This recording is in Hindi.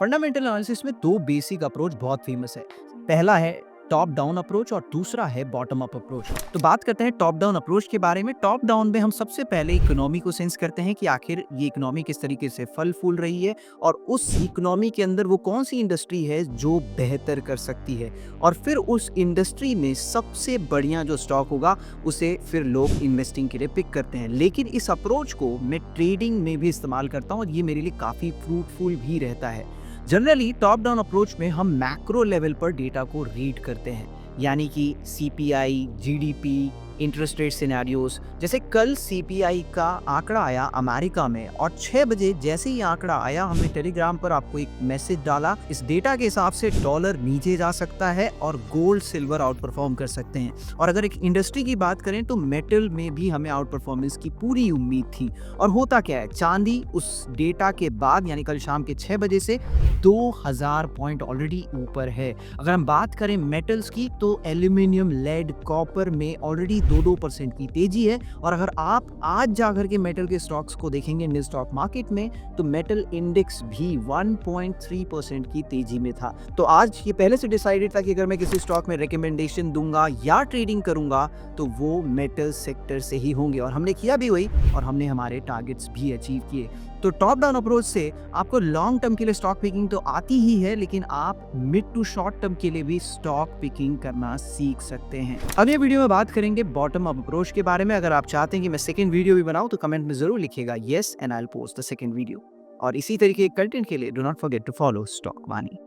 फंडामेंटल एनालिसिस में दो बेसिक अप्रोच बहुत फेमस है। पहला है टॉप डाउन अप्रोच और दूसरा है बॉटम अप अप्रोच। तो बात करते हैं टॉप डाउन अप्रोच के बारे में। टॉप डाउन में हम सबसे पहले इकोनॉमी को सेंस करते हैं कि आखिर ये इकोनॉमी किस तरीके से फल फूल रही है और उस इकोनॉमी के अंदर वो कौन सी इंडस्ट्री है जो बेहतर कर सकती है, और फिर उस इंडस्ट्री में सबसे बढ़िया जो स्टॉक होगा उसे फिर लोग इन्वेस्टिंग के लिए पिक करते हैं। लेकिन इस अप्रोच को मैं ट्रेडिंग में भी इस्तेमाल करता हूँ और ये मेरे लिए काफ़ी फ्रूटफुल भी रहता है। जनरली टॉप डाउन अप्रोच में हम मैक्रो लेवल पर डेटा को रीड करते हैं, यानी कि CPI, GDP, interest rate scenarios. जैसे कल सीपीआई का आंकड़ा आया अमेरिका में और 6 बजे जैसे ही आंकड़ा आया हमने टेलीग्राम पर आपको एक मैसेज डाला। इस डेटा के हिसाब से डॉलर नीचे जा सकता है और गोल्ड सिल्वर आउट परफॉर्म कर सकते हैं। और अगर एक इंडस्ट्री की बात करें तो मेटल में भी हमें आउट परफॉर्मेंस की पूरी उम्मीद थी। और होता क्या है, चांदी उस डेटा के बाद यानी कल शाम के 6 बजे से 2000 पॉइंट ऑलरेडी ऊपर है। अगर हम बात करें मेटल्स की तो एल्यूमिनियम, लेड, कॉपर में ऑलरेडी 2% की तेजी है। और अगर आप आज जाकर के मेटल के स्टॉक्स को देखेंगे इंडियन स्टॉक मार्केट में तो मेटल इंडेक्स भी 1.3% की तेजी में था। तो आज ये पहले से डिसाइडेड था कि अगर मैं किसी स्टॉक में रिकमेंडेशन दूंगा या ट्रेडिंग करूंगा तो वो मेटल सेक्टर से ही होंगे, और हमने किया भी वही और हमने हमारे टारगेट्स भी अचीव किए। तो टॉप डाउन अप्रोच से आपको लॉन्ग टर्म के लिए स्टॉक पिकिंग तो आती ही है, लेकिन आप मिड टू शॉर्ट टर्म के लिए भी स्टॉक पिकिंग करना सीख सकते हैं। अगले वीडियो में बात करेंगे बॉटम अप अप्रोच के बारे में। अगर आप चाहते हैं कि मैं सेकंड वीडियो भी बनाऊं तो कमेंट में जरूर लिखिएगा yes and I will post the second video. और इसी तरीके के कंटेंट के लिए do not forget to follow stock वानी।